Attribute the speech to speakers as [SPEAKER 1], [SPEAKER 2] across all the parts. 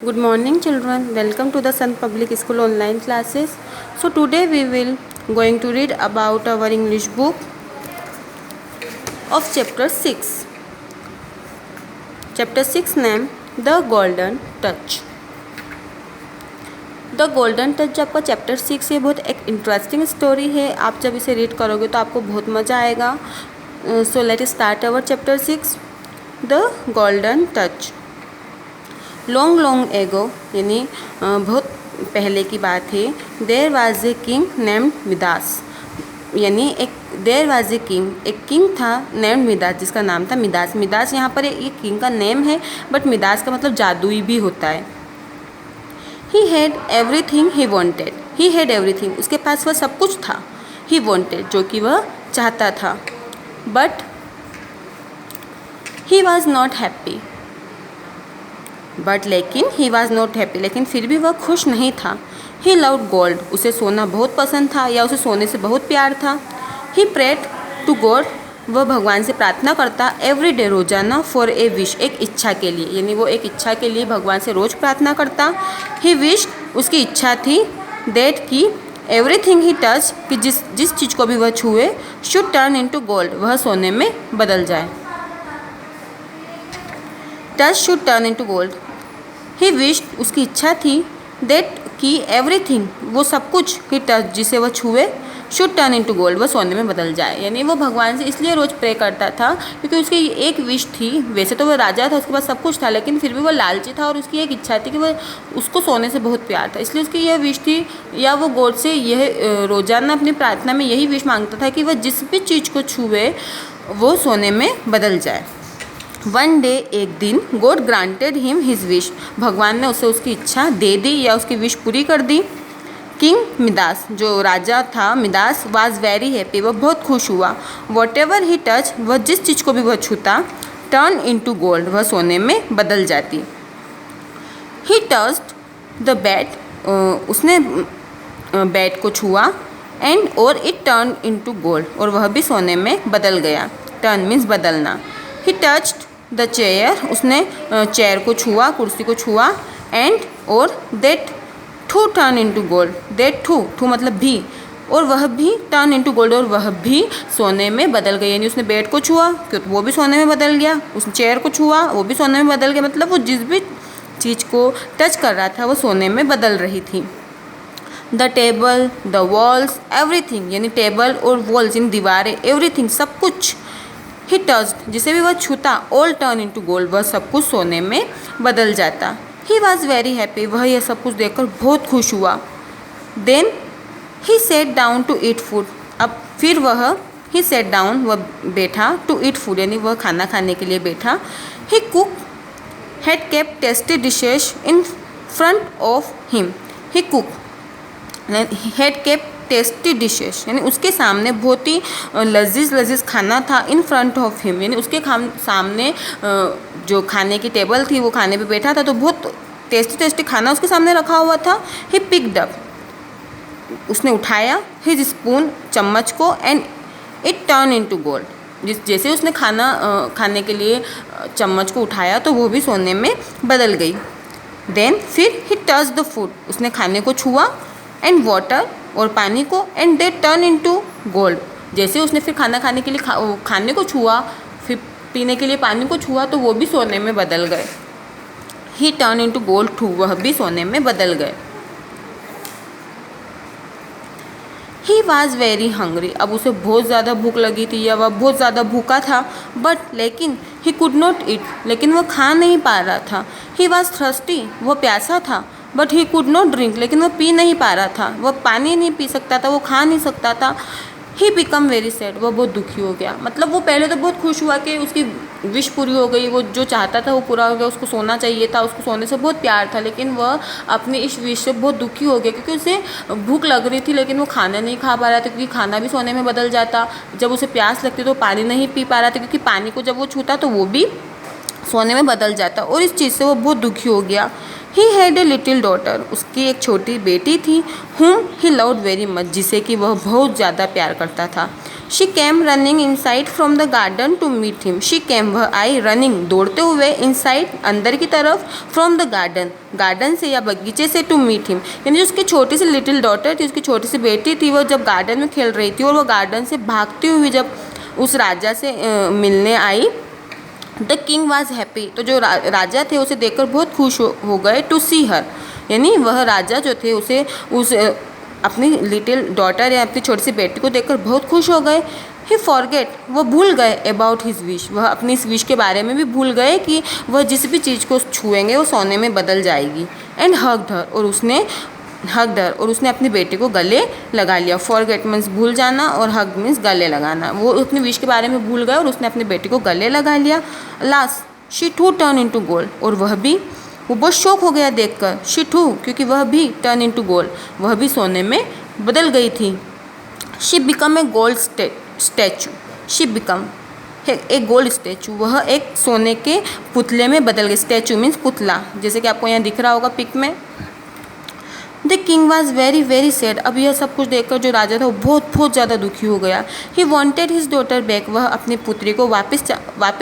[SPEAKER 1] Good morning children, welcome to the Sun Public School online classes. So today we will going to read about our English book of chapter 6. Chapter 6 name The Golden Touch. The golden touch जो आपका chapter 6 है बहुत एक interesting story है. आप जब इसे read करोगे तो आपको बहुत मज़ा आएगा. So let start our chapter 6 the golden touch. Long long ago यानी बहुत पहले की बात है. There was a king named Midas यानी देयर वाज ए किंग, एक किंग था नेम्ड मिदास जिसका नाम था मिदास. मिदास यहाँ पर एक किंग का नेम है बट मिदास का मतलब जादुई भी होता है. He had everything he wanted. He had everything, उसके पास वह सब कुछ था. ही वॉन्टेड, जो कि वह चाहता था. But he was not happy. But लेकिन ही वॉज नॉट हैप्पी, लेकिन फिर भी वह खुश नहीं था. ही लव्ड गोल्ड, उसे सोना बहुत पसंद था या उसे सोने से बहुत प्यार था. ही प्रेड टू गॉड, वह भगवान से प्रार्थना करता एवरी डे, रोजाना. फॉर ए विश, एक इच्छा के लिए, यानी वो एक इच्छा के लिए भगवान से रोज़ प्रार्थना करता. ही विश, उसकी इच्छा थी. दैट की एवरीथिंग ही टच, कि जिस चीज़ को भी वह छुए, शुड टर्न इनटू गोल्ड, वह सोने में बदल जाए. Touch should turn into gold. He wish, उसकी इच्छा थी. दैट की एवरीथिंग, वो सब कुछ. ही टच, जिसे वह छुए, शुड टर्न इनटू गोल्ड, वह सोने में बदल जाए. यानी वो भगवान से इसलिए रोज़ प्रे करता था क्योंकि उसकी एक विश थी. वैसे तो वह राजा था, उसके पास सब कुछ था, लेकिन फिर भी वो लालची था और उसकी एक इच्छा थी कि वह, उसको सोने से बहुत प्यार था. इसलिए उसकी यह विश थी, या वो गॉड से यह रोज़ाना अपनी प्रार्थना में यही विश मांगता था कि वह जिस भी चीज़ को छुए वो सोने में बदल जाए. वन डे, एक दिन, God granted him his wish, भगवान ने उसे उसकी इच्छा दे दी या उसकी विश पूरी कर दी. किंग मिदास, जो राजा था मिदास, वाज वेरी हैप्पी, वह बहुत खुश हुआ. वॉट एवर ही टच, वह जिस चीज़ को भी वह छूता, टर्न इनटू गोल्ड, वह सोने में बदल जाती. ही टच्ड द बैट, उसने बैट को छुआ. एंड और इट टर्न इनटू गोल्ड, और वह भी सोने में बदल गया. टर्न मीन्स बदलना. ही टच्ड द चेयर, उसने चेयर को छुआ, कुर्सी को छुआ. एंड और that too turn into gold, that too मतलब भी, और वह भी टर्न इनटू गोल्ड, और वह भी सोने में बदल गई. यानी उसने बेड को छुआ तो वो भी सोने में बदल गया. उसने चेयर को छुआ, वो भी सोने में बदल गया. मतलब वो जिस भी चीज़ को टच कर रहा था वो सोने में बदल रही थी. The table, the walls, everything, यानी टेबल और वॉल्स यानी दीवारें, एवरीथिंग सब कुछ. ही टच्ड, जिसे भी वह छूता, ऑल टर्न इनटू गोल्ड, वह सब कुछ सोने में बदल जाता. ही वॉज वेरी हैप्पी, वह यह सब कुछ देखकर बहुत खुश हुआ. Then he sat down to eat food, अब फिर वह, ही सेट डाउन, वह बैठा, टू ईट फूड यानी वह खाना खाने के लिए बैठा. He cook had kept tasty dishes in front of him. He cook had kept tasty dishes, यानी उसके सामने बहुत ही लजीज खाना था. इन फ्रंट ऑफ हिम, यानी उसके सामने जो खाने की टेबल थी वो खाने पे बैठा था तो बहुत टेस्टी खाना उसके सामने रखा हुआ था. ही पिक्ड अप, उसने उठाया. हिज स्पून, चम्मच को. And it turn into gold, जैसे उसने खाना खाने के लिए चम्मच को उठाया तो वो भी सोने में बदल गई. देन फिर ही टच द फूड, उसने खाने को छुआ. एंड वाटर, और पानी को. And they turn into gold, जैसे उसने फिर खाना खाने के लिए खाने को छुआ, फिर पीने के लिए पानी को छुआ तो वो भी सोने में बदल गए. He turn into gold too, वह भी सोने में बदल गए. ही वॉज वेरी हंग्री, अब उसे बहुत ज़्यादा भूख लगी थी या वह बहुत ज़्यादा भूखा था. बट लेकिन ही कुड नॉट ईट, लेकिन वह खा नहीं पा रहा था. ही वॉज थर्स्टी, वह प्यासा था. But he could not drink, लेकिन वह पी नहीं पा रहा था. वह पानी नहीं पी सकता था, वो खा नहीं सकता था. ही बिकम वेरी सैड, वह बहुत दुखी हो गया. मतलब वो पहले तो बहुत खुश हुआ कि उसकी विश पूरी हो गई, वो जो चाहता था वो पूरा हो गया, उसको सोना चाहिए था, उसको सोने से बहुत प्यार था. लेकिन वह अपनी इस विश से बहुत दुखी हो गया क्योंकि उसे भूख लग रही थी लेकिन वो खाना नहीं खा पा रहा था क्योंकि खाना भी सोने में बदल जाता. जब उसे प्यास लगती तो पानी नहीं पी पा रहा था क्योंकि पानी को जब वो छूता तो वो भी सोने में बदल जाता, और इस चीज़ से वो बहुत दुखी हो गया. He had a little daughter, उसकी एक छोटी बेटी थी, whom he loved very much, जिसे कि वह बहुत ज़्यादा प्यार करता था। She came running inside from the garden to meet him, she came वह आई रनिंग दौड़ते हुए इनसाइड अंदर की तरफ, फ्रॉम द गार्डन गार्डन से या बगीचे से, टू मीट हिम यानी जो उसकी छोटी सी लिटिल डॉटर थी, उसकी छोटी सी बेटी थी, वो जब गार्डन में खेल रही थी और वो गार्डन से भागती हुई जब उस राजा से मिलने आई, द किंग वॉज हैप्पी, तो जो राजा थे उसे देखकर बहुत खुश हो गए, टू सी हर यानी वह राजा जो थे उसे उस अपनी लिटिल डॉटर या अपनी छोटी सी बेटी को देखकर बहुत खुश हो गए। ही फॉरगेट, वह भूल गए, अबाउट हिज विश, वह अपनी इस विश के बारे में भी भूल गए कि वह जिस भी चीज़ को छुएंगे वो सोने में बदल जाएगी। एंड हग्ड हर, और उसने अपनी बेटी को गले लगा लिया। फॉरगेट मीन्स भूल जाना और हग मीन्स गले लगाना। वो अपनी विश के बारे में भूल गए और उसने अपनी बेटी को गले लगा लिया। Last she too turn into gold, और वो बहुत शौक हो गया देखकर। शी टू, क्योंकि वह भी टर्न इनटू गोल्ड, वह भी सोने में बदल गई थी। She become a gold statue, she become एक गोल्ड स्टैचू, वह एक सोने के पुतले में बदल गई। स्टैचू मीन्स पुतला, जैसे कि आपको यहाँ दिख रहा होगा पिक में। The king was very very sad, अब यह सब कुछ देखकर जो राजा था वो बहुत ज़्यादा दुखी हो गया। He wanted his daughter back, वह अपनी पुत्री को वापस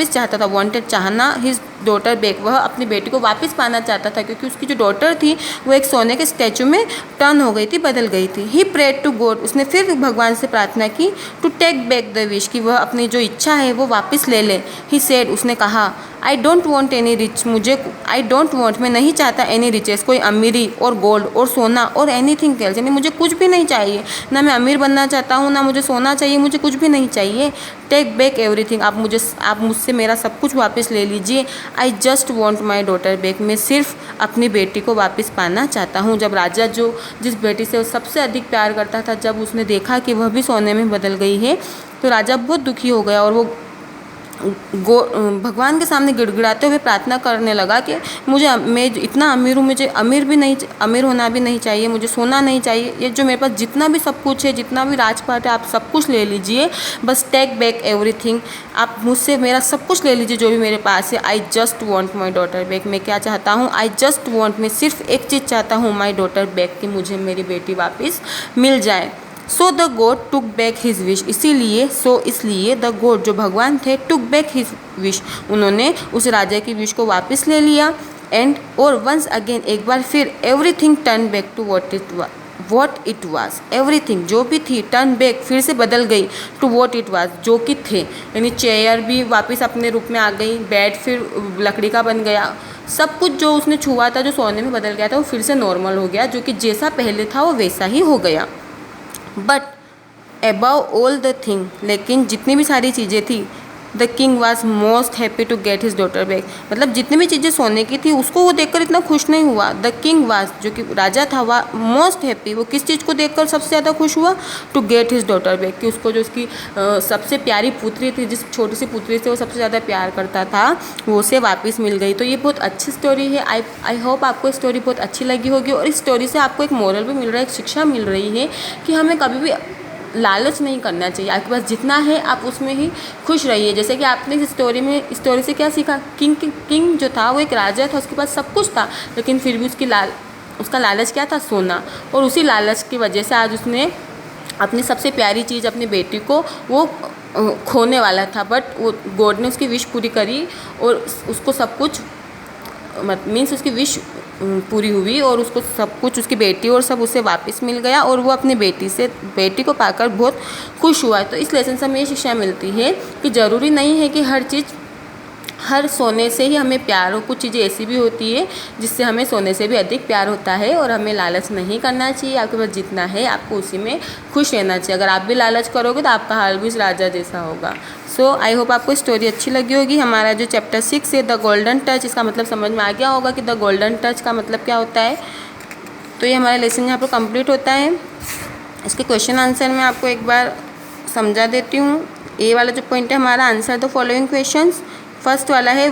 [SPEAKER 1] चाहता था। वॉन्टेड चाहना, हिज डॉटर बैक, वह अपनी बेटी को वापस पाना चाहता था, क्योंकि उसकी जो डॉटर थी वो एक सोने के स्टैचू में टर्न हो गई थी, बदल गई थी। ही प्रेड टू गॉड, उसने फिर भगवान से प्रार्थना की, to take back the wish, कि वह अपनी जो इच्छा है वो वापस ले ले। ही सेड, उसने कहा, I don't want any rich, मैं नहीं चाहता एनी रिचेस, कोई अमीरी और गोल्ड और सोना और एनीथिंग एल्स, यानी मुझे कुछ भी नहीं चाहिए, ना मैं अमीर बनना चाहता हूँ, ना मुझे सोना चाहिए, मुझे कुछ भी नहीं चाहिए। टेक बैक एवरीथिंग, आप मुझसे मेरा सब कुछ वापस ले लीजिए। I just want my daughter back, मैं सिर्फ अपनी बेटी को वापस पाना चाहता हूँ। जब राजा जो जिस बेटी से वो सबसे अधिक प्यार करता था, जब उसने देखा कि वह भी सोने में बदल गई है, तो राजा बहुत दुखी हो गया और वो भगवान के सामने गिड़गिड़ाते हुए प्रार्थना करने लगा कि मैं इतना अमीर हूँ, मुझे अमीर होना भी नहीं चाहिए, मुझे सोना नहीं चाहिए, ये जो मेरे पास जितना भी सब कुछ है, जितना भी राजपाट है, आप सब कुछ ले लीजिए, बस टेक बैक एवरीथिंग, आप मुझसे मेरा सब कुछ ले लीजिए जो भी मेरे पास है। I just want my daughter back, मैं क्या चाहता हूँ, आई जस्ट वॉन्ट, मैं सिर्फ एक चीज़ चाहता हूँ, माई डॉटर बैक, कि मुझे मेरी बेटी वापस मिल जाए। So the God took back his wish, इसलिए द गॉड जो भगवान थे, टुक बैक हिज विश, उन्होंने उस राजा की विश को वापस ले लिया। एंड और वंस अगेन, एक बार फिर, everything turn back to what it was, everything जो भी थी, टर्न बैक फिर से बदल गई, टू वॉट इट वाज जो कि थे, यानी चेयर भी वापस अपने रूप में आ गई, बेड फिर लकड़ी का बन गया, सब कुछ जो उसने छुआ था, जो सोने में बदल गया था, वो फिर से नॉर्मल हो गया, जो कि जैसा पहले था वो वैसा ही हो गया। But above all the thing, लेकिन जितनी भी सारी चीज़ें थी, the king was most happy to get his daughter back, मतलब जितनी भी चीज़ें सोने की थी उसको वो देखकर इतना खुश नहीं हुआ। द किंग वॉज, जो कि राजा था, वह मोस्ट हैप्पी, वो किस चीज़ को देखकर सबसे ज़्यादा खुश हुआ, to get his daughter back, कि उसको जो उसकी सबसे प्यारी पुत्री थी, जिस छोटी सी पुत्री से वो सबसे ज़्यादा प्यार करता था, वो उसे वापस मिल गई। तो ये बहुत अच्छी स्टोरी है। आई होप आपको स्टोरी बहुत अच्छी लगी होगी, और इस स्टोरी से आपको एक मोरल भी मिल रहा है, एक शिक्षा मिल रही है कि हमें कभी भी लालच नहीं करना चाहिए। आपके पास जितना है आप उसमें ही खुश रहिए। जैसे कि आपने इस स्टोरी से क्या सीखा, किंग जो था वो एक राजा था, उसके पास सब कुछ था, लेकिन फिर भी उसका लालच क्या था, सोना, और उसी लालच की वजह से आज उसने अपनी सबसे प्यारी चीज़, अपनी बेटी को वो खोने वाला था, बट वो गॉड ने उसकी विश पूरी करी और उसको सब कुछ मीन्स उसकी विश पूरी हुई और उसको सब कुछ, उसकी बेटी और सब उसे वापस मिल गया, और वो अपनी बेटी को पाकर बहुत खुश हुआ। तो इस लेसन से हमें ये शिक्षा मिलती है कि ज़रूरी नहीं है कि हर सोने से ही हमें प्यार हो, कुछ चीज़ें ऐसी भी होती है जिससे हमें सोने से भी अधिक प्यार होता है, और हमें लालच नहीं करना चाहिए। आपके पास जितना है आपको उसी में खुश रहना चाहिए। अगर आप भी लालच करोगे तो आपका हाल भी इस राजा जैसा होगा। सो आई होप आपको स्टोरी अच्छी लगी होगी। हमारा जो चैप्टर 6 है, द गोल्डन टच, इसका मतलब समझ में आ गया होगा कि द गोल्डन टच का मतलब क्या होता है। तो ये हमारा लेसन यहाँ पर कंप्लीट होता है। इसके क्वेश्चन आंसर मैं आपको एक बार समझा देती हूँ। ए वाला जो पॉइंट है हमारा, answer the following questions. First वाला है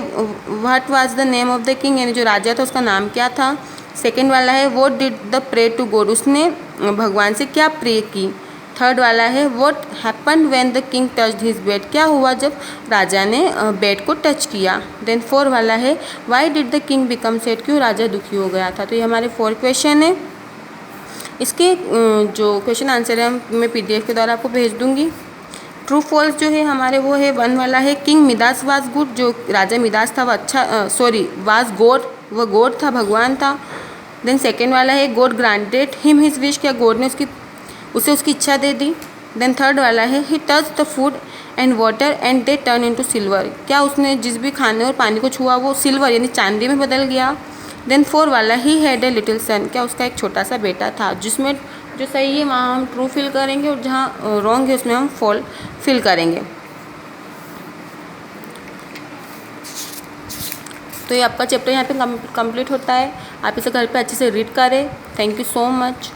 [SPEAKER 1] what was the name of the king, यानी जो राजा था उसका नाम क्या था। सेकंड वाला है what did the pray to God, उसने भगवान से क्या प्रे की। थर्ड वाला है what happen when the king touched his bed, क्या हुआ जब राजा ने बेड को टच किया। देन 4 वाला है why did the king become sad, क्यों राजा दुखी हो गया था। तो ये हमारे 4 क्वेश्चन है। इसके जो क्वेश्चन आंसर है मैं PDF के द्वारा आपको भेज दूंगी। ट्रू फॉल्स जो है हमारे वो है 1 वाला है किंग मिदास वाज गुड, जो राजा मिदास था वो अच्छा वाज गॉड, वो गॉड था, भगवान था। देन सेकेंड वाला है God granted him his wish, क्या गॉड ने उसे उसकी इच्छा दे दी। देन थर्ड वाला है he touch the food and water and they turn into silver, क्या उसने जिस भी खाने और पानी को छुआ वो सिल्वर यानी चांदी में बदल गया। देन 4 वाला ही हैड ए लिटिल सन, क्या उसका एक छोटा सा बेटा था। जिसमें जो सही है वहाँ हम ट्रू फिल करेंगे और जहाँ रॉन्ग है उसमें हम फॉल फिल करेंगे। तो ये आपका चैप्टर यहाँ पे कंप्लीट होता है। आप इसे घर पे अच्छे से रीड करें। Thank you so much.